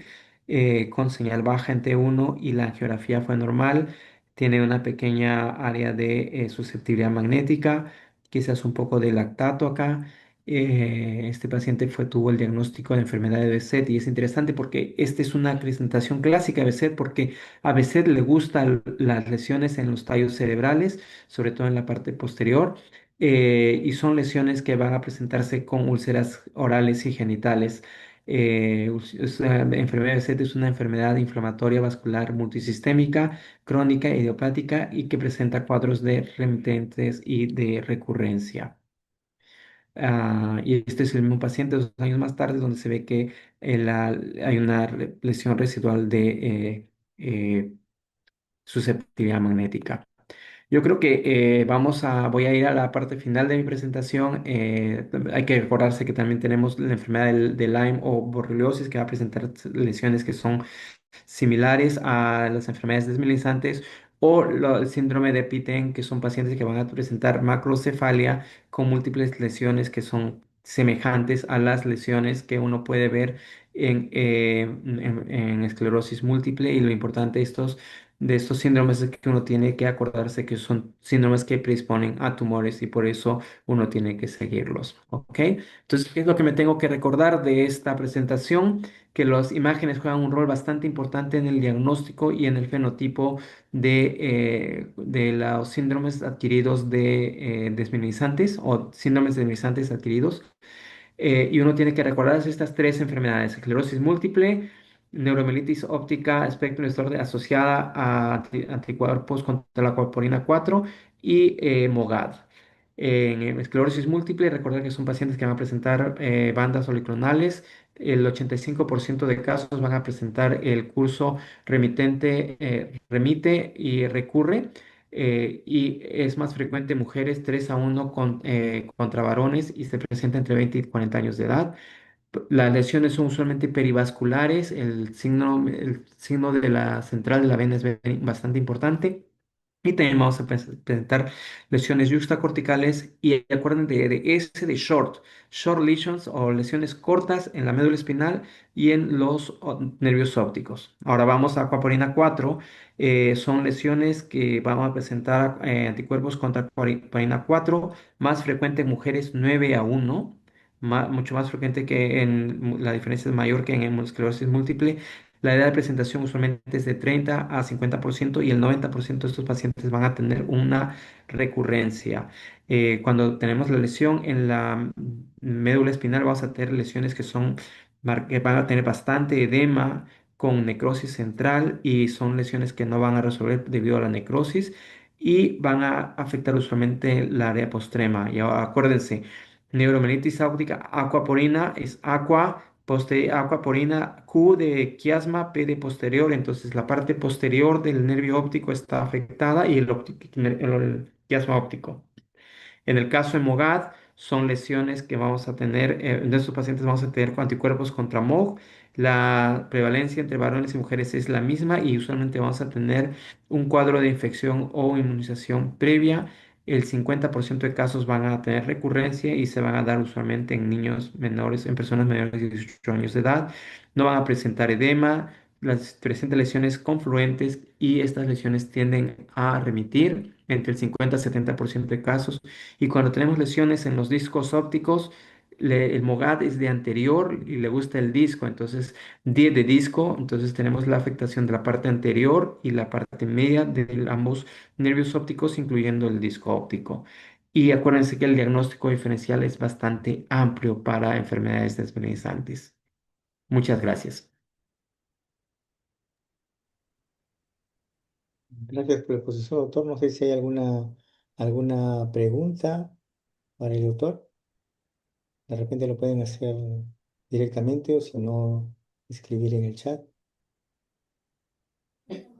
con señal baja en T1 y la angiografía fue normal. Tiene una pequeña área de susceptibilidad magnética, quizás un poco de lactato acá. Este paciente tuvo el diagnóstico de enfermedad de Behçet y es interesante porque esta es una presentación clásica de Behçet porque a Behçet le gustan las lesiones en los tallos cerebrales, sobre todo en la parte posterior, y son lesiones que van a presentarse con úlceras orales y genitales. Enfermedad de Behçet es una enfermedad inflamatoria vascular multisistémica, crónica, idiopática y que presenta cuadros de remitentes y de recurrencia. Y este es el mismo paciente 2 años más tarde donde se ve que hay una lesión residual de eh, susceptibilidad magnética. Yo creo que voy a ir a la parte final de mi presentación. Hay que recordarse que también tenemos la enfermedad de Lyme o borreliosis que va a presentar lesiones que son similares a las enfermedades desmielinizantes o el síndrome de Piten, que son pacientes que van a presentar macrocefalia con múltiples lesiones que son semejantes a las lesiones que uno puede ver en esclerosis múltiple. Y lo importante de estos síndromes es que uno tiene que acordarse que son síndromes que predisponen a tumores y por eso uno tiene que seguirlos. ¿Ok? Entonces, ¿qué es lo que me tengo que recordar de esta presentación? Que las imágenes juegan un rol bastante importante en el diagnóstico y en el fenotipo de los síndromes adquiridos de desminimizantes o síndromes desminimizantes adquiridos. Y uno tiene que recordarse estas tres enfermedades: esclerosis múltiple, neuromielitis óptica espectro disordre asociada a anticuerpos contra la aquaporina 4 y MOGAD. En esclerosis múltiple, recordar que son pacientes que van a presentar bandas oligoclonales. El 85% de casos van a presentar el curso remitente, remite y recurre. Y es más frecuente en mujeres 3-1 contra varones y se presenta entre 20 y 40 años de edad. Las lesiones son usualmente perivasculares. El signo de la central de la vena es bastante importante. Y también vamos a presentar lesiones yuxtacorticales y acuérdense de S de short lesions o lesiones cortas en la médula espinal y en los nervios ópticos. Ahora vamos a acuaporina 4. Son lesiones que vamos a presentar anticuerpos contra acuaporina 4, más frecuente en mujeres 9-1, mucho más frecuente la diferencia es mayor que en esclerosis múltiple. La edad de presentación usualmente es de 30 a 50% y el 90% de estos pacientes van a tener una recurrencia. Cuando tenemos la lesión en la médula espinal, vamos a tener lesiones que van a tener bastante edema con necrosis central y son lesiones que no van a resolver debido a la necrosis y van a afectar usualmente el área postrema. Y ahora acuérdense, neuromielitis óptica aquaporina es aquaporina, Q de quiasma, P de posterior, entonces la parte posterior del nervio óptico está afectada y el quiasma óptico. En el caso de MOGAD, son lesiones que vamos a tener, de estos pacientes vamos a tener anticuerpos contra MOG. La prevalencia entre varones y mujeres es la misma y usualmente vamos a tener un cuadro de infección o inmunización previa. El 50% de casos van a tener recurrencia y se van a dar usualmente en niños menores, en personas menores de 18 años de edad. No van a presentar edema, presentan lesiones confluentes y estas lesiones tienden a remitir entre el 50 y 70% de casos. Y cuando tenemos lesiones en los discos ópticos, el MOGAD es de anterior y le gusta el disco, entonces de disco, entonces tenemos la afectación de la parte anterior y la parte media de ambos nervios ópticos, incluyendo el disco óptico. Y acuérdense que el diagnóstico diferencial es bastante amplio para enfermedades desmielinizantes. Muchas gracias. Gracias por la exposición, doctor. No sé si hay alguna pregunta para el doctor. De repente lo pueden hacer directamente o si no, escribir en el chat.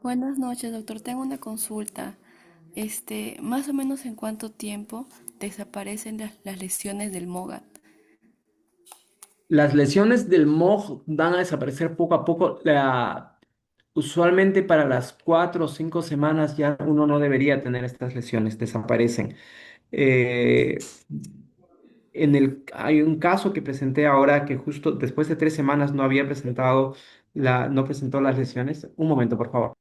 Buenas noches, doctor. Tengo una consulta. Más o menos en cuánto tiempo desaparecen las lesiones del MOGAT. Las lesiones del MOG van a desaparecer poco a poco. Usualmente para las 4 o 5 semanas ya uno no debería tener estas lesiones, desaparecen. Eh, hay un caso que presenté ahora que justo después de 3 semanas no había presentado no presentó las lesiones. Un momento, por favor.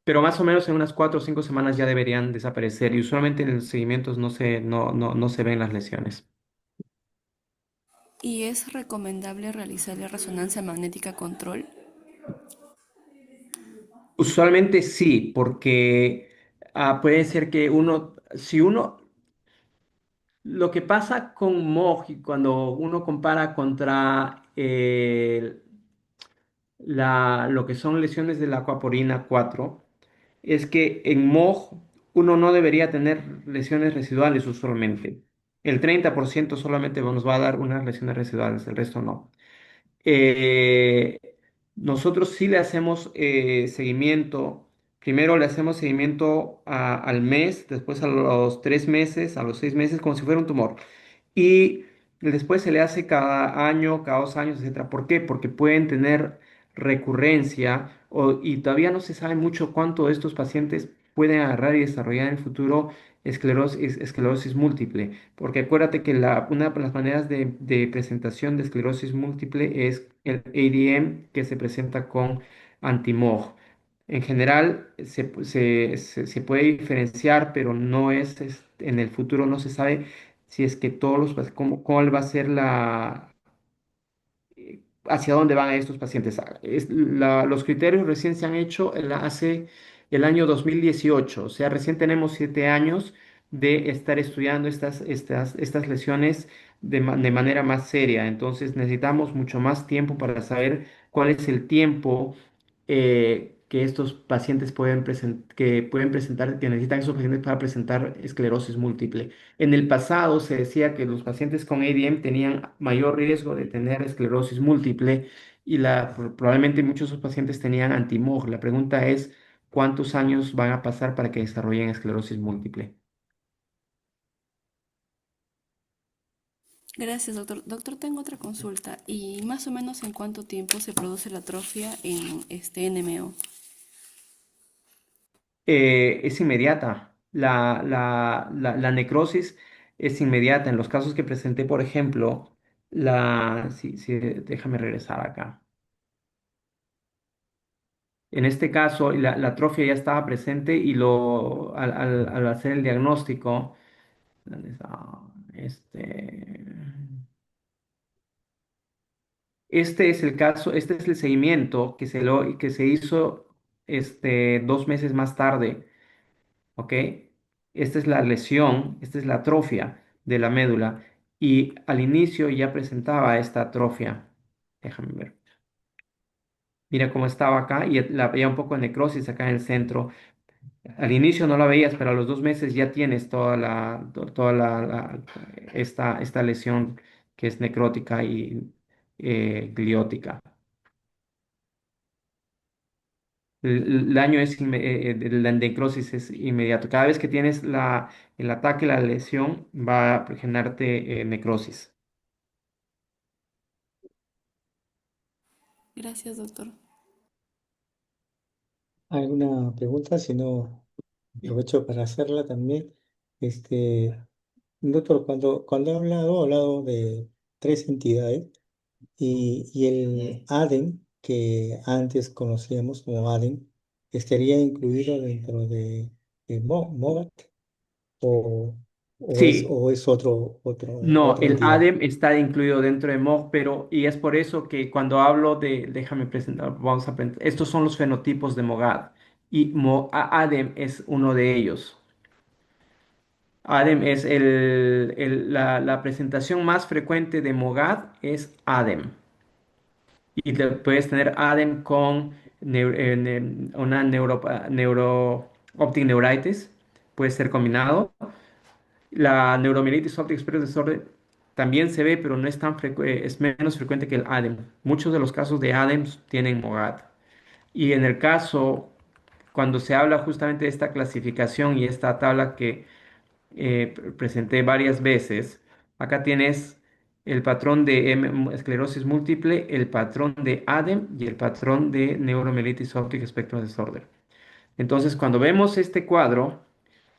Pero más o menos en unas 4 o 5 semanas ya deberían desaparecer y usualmente en los seguimientos no se ven las lesiones. ¿Y es recomendable realizarle resonancia magnética control? Usualmente sí, porque puede ser que si uno, lo que pasa con Moji cuando uno compara contra lo que son lesiones de la aquaporina 4 es que en Moj uno no debería tener lesiones residuales usualmente. El 30% solamente nos va a dar unas lesiones residuales, el resto no. Eh, Nosotros sí le hacemos seguimiento. Primero le hacemos seguimiento al mes, después a los 3 meses, a los 6 meses, como si fuera un tumor. Y después se le hace cada año, cada 2 años, etcétera. ¿Por qué? Porque pueden tener recurrencia y todavía no se sabe mucho cuánto de estos pacientes pueden agarrar y desarrollar en el futuro esclerosis múltiple. Porque acuérdate que una de las maneras de presentación de esclerosis múltiple es el ADM que se presenta con antimoj. En general se puede diferenciar, pero no en el futuro no se sabe si es que cuál va a ser hacia dónde van estos pacientes. Los criterios recién se han hecho hace el año 2018, o sea, recién tenemos 7 años de estar estudiando estas lesiones de manera más seria. Entonces necesitamos mucho más tiempo para saber cuál es el tiempo que estos pacientes que pueden presentar, que necesitan esos pacientes para presentar esclerosis múltiple. En el pasado se decía que los pacientes con ADM tenían mayor riesgo de tener esclerosis múltiple y probablemente muchos de esos pacientes tenían antimog. La pregunta es, ¿cuántos años van a pasar para que desarrollen esclerosis múltiple? Gracias, doctor. Doctor, tengo otra consulta. ¿Y más o menos en cuánto tiempo se produce la atrofia en este NMO? Es inmediata. La necrosis es inmediata. En los casos que presenté, por ejemplo, déjame regresar acá. En este caso, la atrofia ya estaba presente y al hacer el diagnóstico, ¿dónde está? Este es el caso, este es el seguimiento que se hizo 2 meses más tarde, ¿ok? Esta es la lesión, esta es la atrofia de la médula y al inicio ya presentaba esta atrofia. Déjame ver. Mira cómo estaba acá y la veía un poco de necrosis acá en el centro. Al inicio no la veías, pero a los 2 meses ya tienes esta lesión que es necrótica y gliótica. El daño de la necrosis es inmediato. Cada vez que tienes el ataque, la lesión, va a generarte necrosis. Gracias, doctor. ¿Alguna pregunta? Si no, aprovecho para hacerla también. Este, doctor, ha hablado de tres entidades y el ADEN, que antes conocíamos como ADEN, estaría incluido dentro de MOGAT o, Sí, o es no, otra el entidad. ADEM está incluido dentro de MOG, y es por eso que cuando hablo déjame presentar, vamos a aprender, estos son los fenotipos de MOGAD y ADEM es uno de ellos. ADEM es la presentación más frecuente de MOGAD es ADEM. Y puedes tener ADEM con una optic neuritis, puede ser combinado. La neuromielitis optic express disorder también se ve, pero no es es menos frecuente que el ADEM. Muchos de los casos de ADEM tienen MOGAD. Y en el caso, cuando se habla justamente de esta clasificación y esta tabla que presenté varias veces, acá tienes el patrón de esclerosis múltiple, el patrón de ADEM y el patrón de neuromyelitis optic spectrum disorder. Entonces, cuando vemos este cuadro,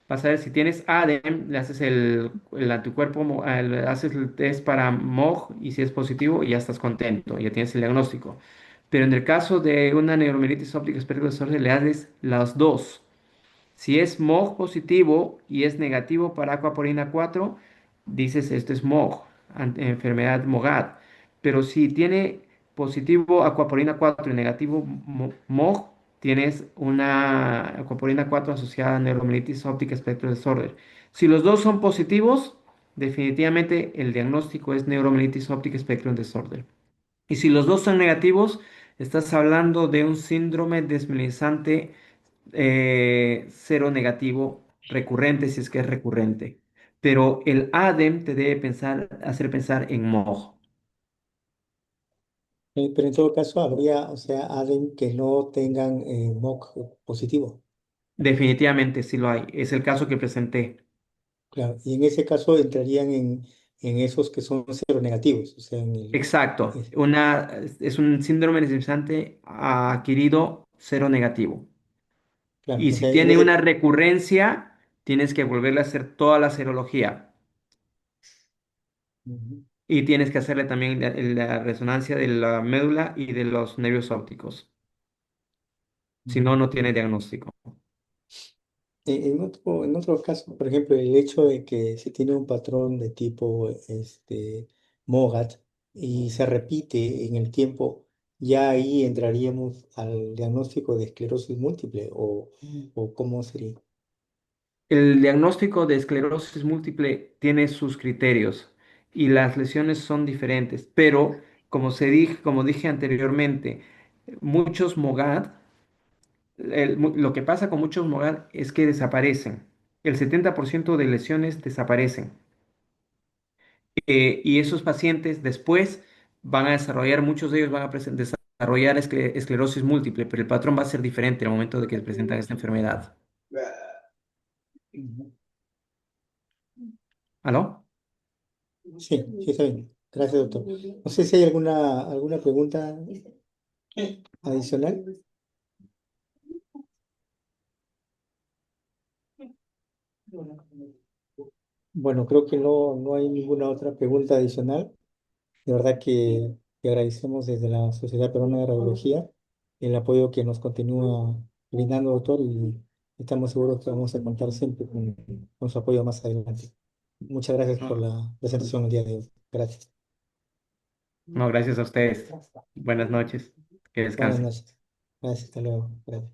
vas a ver si tienes ADEM, le haces el anticuerpo, le haces el test para MOG y si es positivo, ya estás contento, ya tienes el diagnóstico. Pero en el caso de una neuromyelitis optic spectrum disorder, le haces las dos. Si es MOG positivo y es negativo para aquaporina 4, dices esto es MOG, enfermedad MOGAD. Pero si tiene positivo aquaporina 4 y negativo MOG, tienes una aquaporina 4 asociada a neuromyelitis óptica espectro disorder. Si los dos son positivos, definitivamente el diagnóstico es neuromyelitis óptica spectrum disorder. Y si los dos son negativos, estás hablando de un síndrome desmielinizante cero negativo recurrente si es que es recurrente. Pero el ADEM te debe hacer pensar en MOG. Pero en todo caso habría, o sea, alguien que no tengan MOC positivo. Definitivamente sí lo hay. Es el caso que presenté. Claro, y en ese caso entrarían en esos que son cero negativos, o sea, en el... Exacto. es- Es un síndrome desmielinizante adquirido cero negativo. claro, Y o si sea, en tiene una ese... recurrencia, tienes que volverle a hacer toda la serología. Ujú, Y tienes que hacerle también la resonancia de la médula y de los nervios ópticos. Si no, ujú. no tiene diagnóstico. En otro caso, por ejemplo, el hecho de que si tiene un patrón de tipo MOGAD y se repite en el tiempo, ya ahí entraríamos al diagnóstico de esclerosis múltiple o ¿cómo sería? El diagnóstico de esclerosis múltiple tiene sus criterios y las lesiones son diferentes, pero como dije anteriormente, muchos MOGAD, lo que pasa con muchos MOGAD es que desaparecen. El 70% de lesiones desaparecen. Y esos pacientes después van a desarrollar, muchos de ellos van a desarrollar esclerosis múltiple, pero el patrón va a ser diferente al momento de que presentan esta enfermedad. Ujú. ¿Aló? Sí, sí, está bien. Gracias, doctor. No sé si hay alguna pregunta adicional. Bueno, creo que no hay ninguna otra pregunta adicional. De verdad que agradecemos desde la Sociedad Peruana de Radiología el apoyo que nos continúa brindando, doctor, y estamos seguros que vamos a contar siempre con su apoyo más adelante. Muchas gracias por No, la presentación el día de hoy. Gracias. no, gracias a ustedes. Buenas noches. Que Buenas descansen. noches. Gracias, hasta luego. Gracias.